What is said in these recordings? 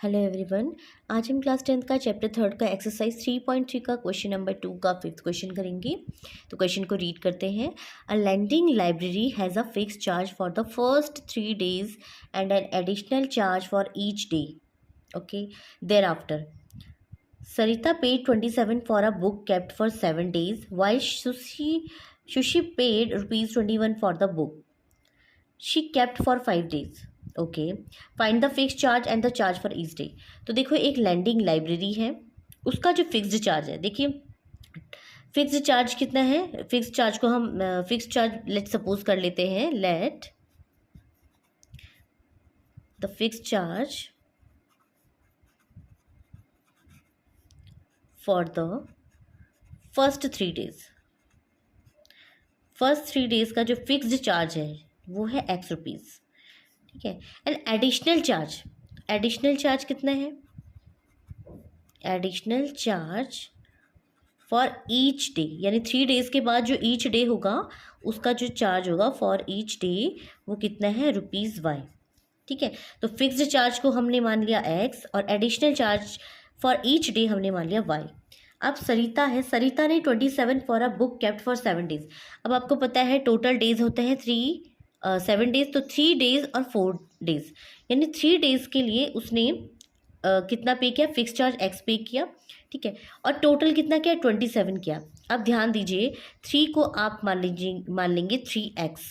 Hello everyone. आज हम class 10th का चैप्टर 3 का एक्सरसाइज 3.3 का क्वेश्चन नंबर 2 का 5th क्वेश्चन करेंगे। तो क्वेश्चन को रीड करते हैं। A lending library has a fixed charge for the first 3 days and an additional charge for each day. Okay, thereafter Sarita paid 27 for a book kept for 7 days while Sushi paid rupees 21 for the book she kept for 5 days. Okay, find the fix charge and the charge for each day. तो देखो, एक landing library है, उसका जो fixed charge है, देखिए fixed charge कितना है। फिक्स चार्ज को हम फिक्स चार्ज लेट सपोज कर लेते हैं। Let the fix charge for the first 3 days, first 3 days का जो फिक्स्ड चार्ज है वो है ₹X। ठीक है। एंड एडिशनल चार्ज कितना है? Additional charge for each day, यानी 3 days के बाद जो ईच डे होगा उसका जो चार्ज होगा फॉर ईच डे वो कितना है? ₹Y। ठीक है। तो फिक्स्ड चार्ज को हमने मान लिया X और additional charge for each day हमने मान लिया Y। अब सरिता है, सरिता ने 27 for a book kept for 7 days। अब आपको पता है टोटल डेज होते हैं 7 days, तो 3 days और 4 days, यानी 3 days के लिए उसने कितना पे किया? फिक्स चार्ज X पे किया। ठीक है। और टोटल कितना किया? 27 किया। अब ध्यान दीजिए, 3 को आप मान लेंगे 3X।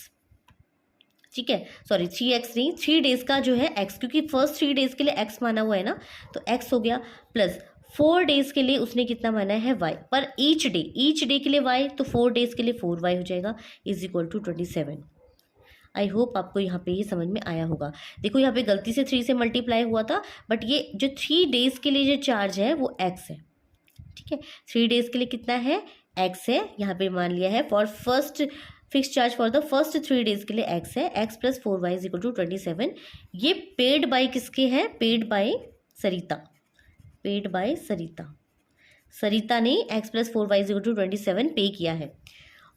ठीक है, सॉरी 3X नहीं, 3 days का जो है X, क्योंकि फर्स्ट 3 days के लिए X माना हुआ है ना, तो X हो गया। प्लस 4 days के लिए उसने कितना माना है? Y। पर ईच डे के लिए Y, तो 4 days के लिए 4Y हो जाएगा is equal to 27। I hope आपको यहाँ पे ये समझ में आया होगा। देखो, यहाँ पे गलती से 3 से मल्टीप्लाई हुआ था, बट ये जो 3 days के लिए जो चार्ज है वो X है। ठीक है, 3 days के लिए कितना है? X है। यहाँ पे मान लिया है for first fixed charge for the first 3 days के लिए X है। X plus 4Y is equal to 27। ये पेड बाय किसके हैं? Paid by Sarita. Paid by Sarita, Sarita ने X plus 4Y is equal to 27 पे किया है।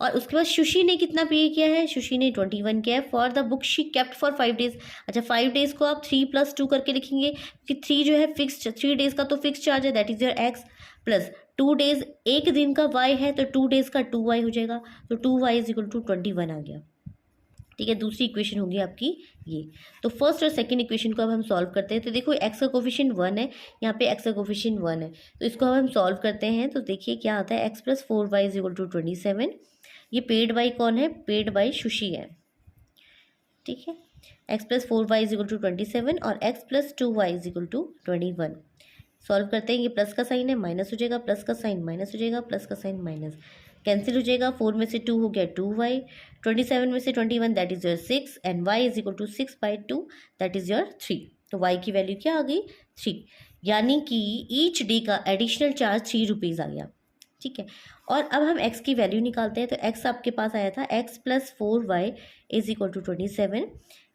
और उसके बाद सुशी ने कितना पे किया है? सुशी ने 21 किया है for the book she kept for 5 days। अच्छा, 5 days को आप 3 + 2 करके लिखेंगे कि 3 जो है फिक्स, 3 days का तो फिक्स चार्ज है, that is your X। Plus 2 days, एक दिन का Y है, तो 2 days का 2Y हो जाएगा, तो 2Y इज इक्वल टू 21 आ गया। ठीक है, दूसरी इक्वेशन होगी आपकी ये। तो फर्स्ट और सेकंड इक्वेशन को अब हम सॉल्व करते हैं। तो देखो, X का कोफिशिएंट 1 है, यहाँ पे X का कोफिशिएंट 1 है, तो इसको अब हम सॉल्व करते हैं। तो देखिए क्या आता है? X plus 4Y is equal to 27। ये पेड बाई कौन है? पेड बाई सुशी है। ठीक है, X plus 4Y is equal to 27 और X plus 2Y is equal to 21। Solve करते हैं। ये प्लस का साइन है, माइनस हो जाएगा, प्लस का साइन माइनस हो जाएगा, प्लस का साइन माइनस कैंसिल हो जाएगा। 4 में से 2 हो गया 2Y, 27 में से 21 that is your 6 and Y is equal to 6/2 that is your 3। तो Y की वैल्यू क्या आ गई? 3, यानी कि ईच डे का एडिशनल चार्ज ₹3 आ गया। ठीक है, और अब हम X की वैल्यू निकालते हैं। तो X आपके पास आया था X plus 4Y is equal to 27।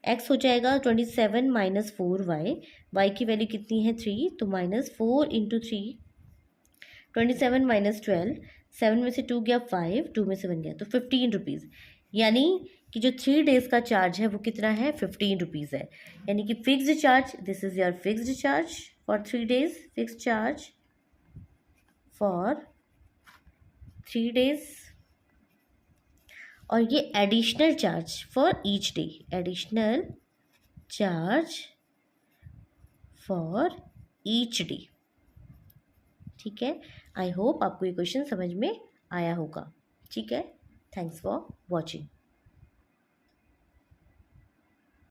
X हो जाएगा 27 माइनस 4Y, Y की वैल्यू कितनी है? 3, तो माइनस 4 इंटू 3, 27 माइनस 12, 7 में से 2 गया 5, 2 में से 1 गया, तो ₹15। यानी कि जो 3 days का चार्ज है वो कितना है? ₹15 है। यानी कि fixed charge, this is your fixed charge for 3 days, fixed charge for 3 days, और ये additional charge for each day, additional charge for each day. ठीक है, आई होप आपको ये क्वेश्चन समझ में आया होगा। ठीक है, थैंक्स फॉर वॉचिंग।